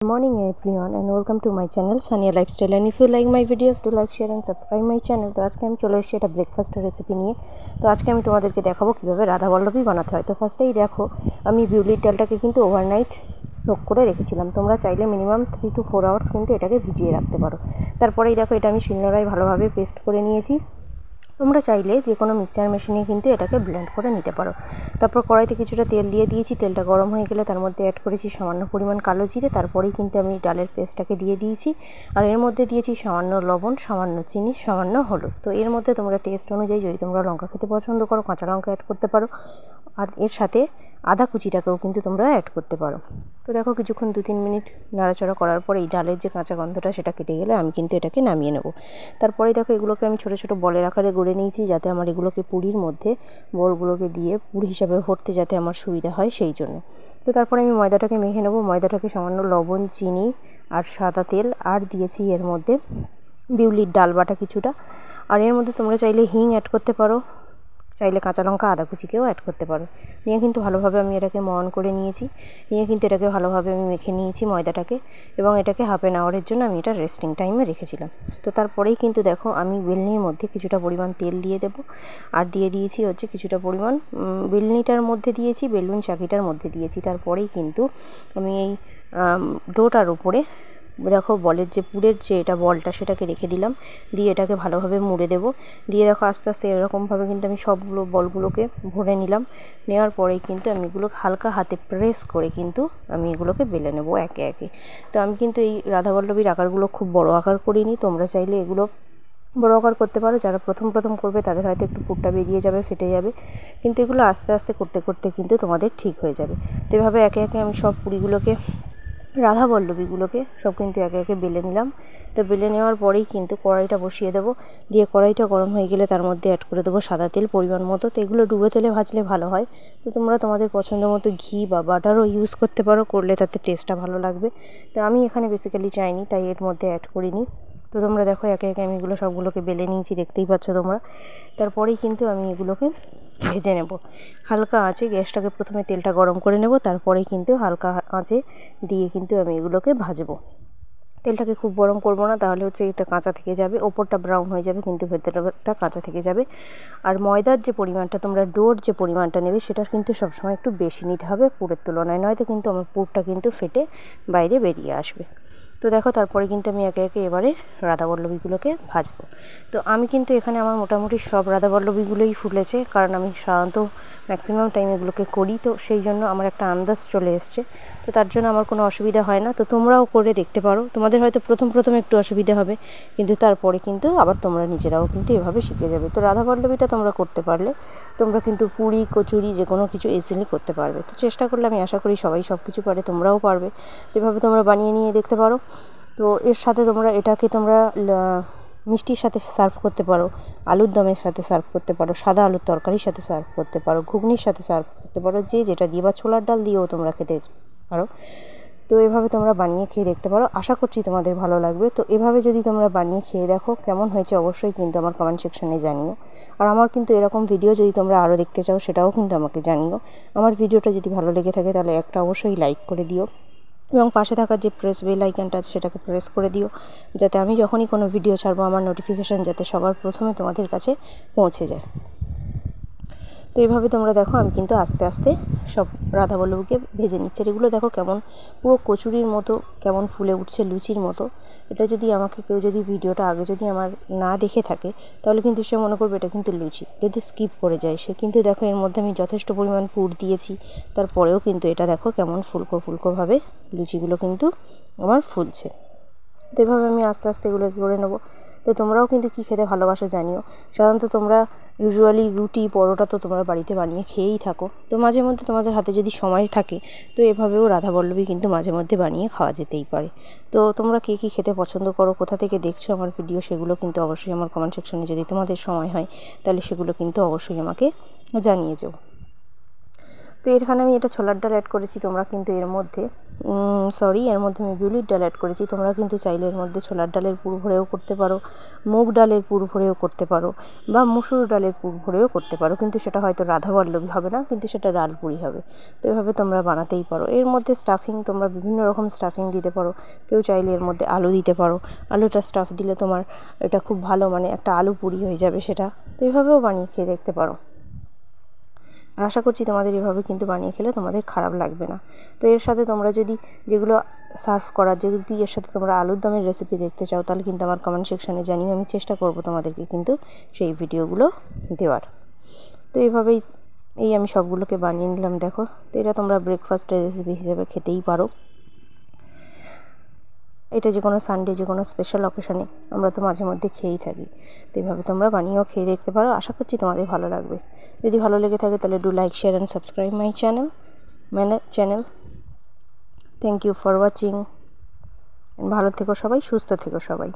Good morning everyone and welcome to my channel Sania Lifestyle, and if you like my videos do like, share and subscribe my channel। তো আজকে আমি চলে এসেছি একটা ব্রেকফাস্টের recipe নিয়ে। তো আজকে আমি তোমাদেরকে দেখাবো কীভাবে রাধাবল্লভী বানাতে হয়। তো ফার্স্টেই দেখো আমি বিউলির ডালটাকে কিন্তু ওভারনাইট সোক করে রেখেছিলাম। তোমরা চাইলে মিনিমাম 3 to 4 আওয়ার্স কিন্তু এটাকে ভিজিয়ে রাখতে পারো। তারপরেই দেখো এটা আমি শিলনোড়ায় ভালোভাবে পেস্ট করে নিয়েছি। তোমরা চাইলে যে কোনো মিক্সচার মেশিনে কিন্তু এটাকে ব্লেন্ড করে নিতে পারো। তারপর কড়াইতে কিছুটা তেল দিয়ে দিয়েছি। তেলটা গরম হয়ে গেলে তার মধ্যে অ্যাড করেছি সামান্য পরিমাণ কালো জিরে। তারপরেই কিন্তু আমি ডালের পেস্টটাকে দিয়ে দিয়েছি, আর এর মধ্যে দিয়েছি সামান্য লবণ, সামান্য চিনি, সামান্য হলুদ। তো এর মধ্যে তোমরা টেস্ট অনুযায়ী যদি তোমরা লঙ্কা খেতে পছন্দ করো কাঁচা লঙ্কা অ্যাড করতে পারো, আর এর সাথে আদা কুচিটাকেও কিন্তু তোমরা অ্যাড করতে পারো। তো দেখো কিছুক্ষণ 2-3 মিনিট নাড়াচাড়া করার পর এই ডালের যে কাঁচা গন্ধটা সেটা কেটে গেলে আমি কিন্তু এটাকে নামিয়ে নেব। তারপরে দেখো এগুলোকে আমি ছোটো ছোটো বলের আকারে গড়ে নিয়েছি, যাতে আমার এগুলোকে পুরির মধ্যে বলগুলোকে দিয়ে পুরি হিসাবে ভরতে যাতে আমার সুবিধা হয় সেই জন্য। তো তারপরে আমি ময়দাটাকে মেখে নেব। ময়দাটাকে সামান্য লবণ, চিনি আর সাদা তেল আর দিয়েছি এর মধ্যে বিউলির ডাল বাটা কিছুটা, আর এর মধ্যে তোমরা চাইলে হিং অ্যাড করতে পারো, চাইলে কাঁচা লঙ্কা আদা কুচিকেও অ্যাড করতে পারো। নিয়ে কিন্তু ভালোভাবে আমি এটাকে ময়ন করে নিয়েছি। নিয়ে কিন্তু এটাকে ভালোভাবে আমি মেখে নিয়েছি ময়দাটাকে, এবং এটাকে হাফ অ্যান আওয়ারের জন্য আমি এটা রেস্টিং টাইমে রেখেছিলাম। তো তারপরেই কিন্তু দেখো আমি বেলনির মধ্যে কিছুটা পরিমাণ তেল দিয়ে দেবো, আর দিয়ে দিয়েছি হচ্ছে কিছুটা পরিমাণ বেলনিটার মধ্যে দিয়েছি, বেলুন চাকিটার মধ্যে দিয়েছি। তারপরেই কিন্তু আমি এই ডোটার উপরে দেখো বলের যে পুরের যে এটা বলটা সেটাকে রেখে দিলাম, দিয়ে এটাকে ভালোভাবে মুড়ে দেব। দিয়ে দেখো আস্তে আস্তে এরকমভাবে কিন্তু আমি সবগুলো বলগুলোকে ভরে নিলাম। নেওয়ার পরেই কিন্তু আমি এগুলো হালকা হাতে প্রেস করে কিন্তু আমি এগুলোকে বেলে নেব একে একে। তো আমি কিন্তু এই রাধাবল্লভীর আকারগুলো খুব বড় আকার করিনি। তোমরা চাইলে এগুলো বড় আকার করতে পারো। যারা প্রথম করবে তাদের হয়তো একটু পুরটা বেরিয়ে যাবে, ফেটে যাবে, কিন্তু এগুলো আস্তে আস্তে করতে করতে কিন্তু তোমাদের ঠিক হয়ে যাবে। তো এভাবে একে একে আমি সব পুরিগুলোকে রাধাবল্লভীগুলোকে সব কিন্তু একে একে বেলে নিলাম। তো বেলে নেওয়ার পরেই কিন্তু কড়াইটা বসিয়ে দেবো। দিয়ে কড়াইটা গরম হয়ে গেলে তার মধ্যে অ্যাড করে দেবো সাদা তেল পরিমাণ মতো। তো এগুলো ডুবে তেলে ভাজলে ভালো হয়। তো তোমরা তোমাদের পছন্দ মতো ঘি বা বাটারও ইউজ করতে পারো, করলে তাতে টেস্টটা ভালো লাগবে। তো আমি এখানে বেসিক্যালি চাইনি, তাই এর মধ্যে অ্যাড করিনি। তো তোমরা দেখো একে একে আমি এগুলো সবগুলোকে বেলে নিয়েছি, দেখতেই পাচ্ছ তোমরা। তারপরেই কিন্তু আমি এগুলোকে ভেজে নেব হালকা আঁচে। গ্যাসটাকে প্রথমে তেলটা গরম করে নেব, তারপরে কিন্তু হালকা আঁচে দিয়ে কিন্তু আমি এগুলোকে ভাজবো। তেলটাকে খুব গরম করব না, তাহলে হচ্ছে এটা কাঁচা থেকে যাবে, ওপরটা ব্রাউন হয়ে যাবে কিন্তু ভেতরটা কাঁচা থেকে যাবে। আর ময়দার যে পরিমাণটা তোমরা ডোর যে পরিমাণটা নেবে সেটা কিন্তু সবসময় একটু বেশি নিতে হবে পুরের তুলনায়, নয়তো কিন্তু আমার পুরটা কিন্তু ফেটে বাইরে বেরিয়ে আসবে। তো দেখো তারপরে কিন্তু আমি একে একে এবারে রাধাবল্লভীগুলোকে ভাজবো। তো আমি কিন্তু এখানে আমার মোটামুটি সব রাধাবল্লভীগুলোই ফুলেছে, কারণ আমি সাধারণত ম্যাক্সিমাম টাইম এগুলোকে করি, তো সেই জন্য আমার একটা আন্দাজ চলে এসছে। তো তার জন্য আমার কোনো অসুবিধা হয় না। তো তোমরাও করে দেখতে পারো। তোমাদের হয়তো প্রথম একটু অসুবিধা হবে, কিন্তু তারপরে কিন্তু আবার তোমরা নিজেরাও কিন্তু এভাবে শিখে যাবে। তো রাধাবল্লভীটা তোমরা করতে পারলে তোমরা কিন্তু পুরি, কচুরি যে কোনো কিছু ইজিলি করতে পারবে। তো চেষ্টা করলে আমি আশা করি সবাই সব কিছু পারে, তোমরাও পারবে। তো এভাবে তোমরা বানিয়ে নিয়ে দেখতে পারো। তো এর সাথে এটাকে তোমরা মিষ্টির সাথে সার্ভ করতে পারো, আলুর দমের সাথে সার্ভ করতে পারো, সাদা আলুর তরকারির সাথে সার্ভ করতে পারো, ঘুগনির সাথে সার্ভ করতে পারো, যে যেটা দিয়ে, বা ছোলার ডাল দিয়েও তোমরা খেতে পারো। তো এভাবে তোমরা বানিয়ে খেয়ে দেখতে পারো, আশা করছি তোমাদের ভালো লাগবে। তো এভাবে যদি তোমরা বানিয়ে খেয়ে দেখো কেমন হয়েছে অবশ্যই কিন্তু আমার কমেন্ট সেকশানে জানিও। আর আমার কিন্তু এরকম ভিডিও যদি তোমরা আরও দেখতে চাও সেটাও কিন্তু আমাকে জানিও। আমার ভিডিওটা যদি ভালো লেগে থাকে তাহলে একটা অবশ্যই লাইক করে দিও, এবং পাশে থাকা যে বেল আইকনটা আছে সেটাকে প্রেস করে দিও, যাতে আমি যখনই কোনো ভিডিও ছাড়বো আমার নোটিফিকেশান যাতে সবার প্রথমে তোমাদের কাছে পৌঁছে যায়। তো এইভাবে তোমরা দেখো আমি কিন্তু আস্তে আস্তে সব রাধাবল্লভীকে ভেজে নিচ্ছি। এগুলো দেখো কেমন পুরো কচুরির মতো কেমন ফুলে উঠছে, লুচির মতো। এটা যদি আমাকে কেউ যদি ভিডিওটা আগে যদি আমার না দেখে থাকে তাহলে কিন্তু সে মনে করবে এটা কিন্তু লুচি, যদি স্কিপ করে যায় সে। কিন্তু দেখো এর মধ্যে আমি যথেষ্ট পরিমাণ পুর দিয়েছি, তারপরেও কিন্তু এটা দেখো কেমন ফুলকো ফুলকোভাবে লুচিগুলো কিন্তু আমার ফুলছে। তো এভাবে আমি আস্তে আস্তে এগুলো করে নেবো। তো তোমরাও কিন্তু কী খেতে ভালোবাসো জানিও। সাধারণত তোমরা ইউজুয়ালি রুটি, পরোটা তো তোমরা বাড়িতে বানিয়ে খেয়েই থাকো। তো মাঝে মধ্যে তোমাদের হাতে যদি সময় থাকে তো এভাবেও রাধাবল্লভী কিন্তু মাঝে মধ্যে বানিয়ে খাওয়া যেতেই পারে। তো তোমরা কে কী খেতে পছন্দ করো, কোথা থেকে দেখছো আমার ভিডিও, সেগুলো কিন্তু অবশ্যই আমার কমেন্ট সেকশনে যদি তোমাদের সময় হয় তাহলে সেগুলো কিন্তু অবশ্যই আমাকে জানিয়ে যাও। তো এখানে আমি এটা ছোলার ডাল অ্যাড করেছি। তোমরা কিন্তু এর মধ্যে সরি, এর মধ্যে আমি বিউলির ডাল অ্যাড করেছি। তোমরা কিন্তু চাইলে এর মধ্যে ছোলার ডালের পুর ভরেও করতে পারো, মুগ ডালের পুর ভরেও করতে পারো, বা মুসুর ডালের পুর ভরেও করতে পারো, কিন্তু সেটা হয়তো রাধাবল্লভী হবে না, কিন্তু সেটা ডালপুরি হবে। তো এভাবে তোমরা বানাতেই পারো। এর মধ্যে স্টাফিং তোমরা বিভিন্ন রকম স্টাফিং দিতে পারো। কেউ চাইলে এর মধ্যে আলু দিতে পারো, আলুটা স্টাফ দিলে তোমার এটা খুব ভালো, মানে একটা আলু পুরি হয়ে যাবে সেটা। তো এভাবেও বানিয়ে খেয়ে দেখতে পারো। আর আশা করছি তোমাদের এভাবে কিন্তু বানিয়ে খেলে তোমাদের খারাপ লাগবে না। তো এর সাথে তোমরা যদি যেগুলো সার্ভ করার, যদি এর সাথে তোমরা আলুর দমের রেসিপি দেখতে চাও, তাহলে কিন্তু আমার কমেন্ট সেকশানে জানিও, আমি চেষ্টা করব তোমাদেরকে কিন্তু সেই ভিডিওগুলো দেওয়ার। তো এইভাবেই আমি সবগুলোকে বানিয়ে নিলাম, দেখো। তো এটা তোমরা ব্রেকফাস্টের রেসিপি হিসেবে খেতেই পারো। এটা যে কোনো সানডে, যে কোনো স্পেশাল অকেশনে আমরা তো মাঝে মধ্যে খেয়েই থাকি। তো এইভাবে তোমরা বানিয়েও খেয়ে দেখতে পারো। আশা করছি তোমাদের ভালো লাগবে। যদি ভালো লেগে থাকে তাহলে do like, share and subscribe my channel. Thank you for watching. ভালো থেকো সবাই, সুস্থ থেকো সবাই।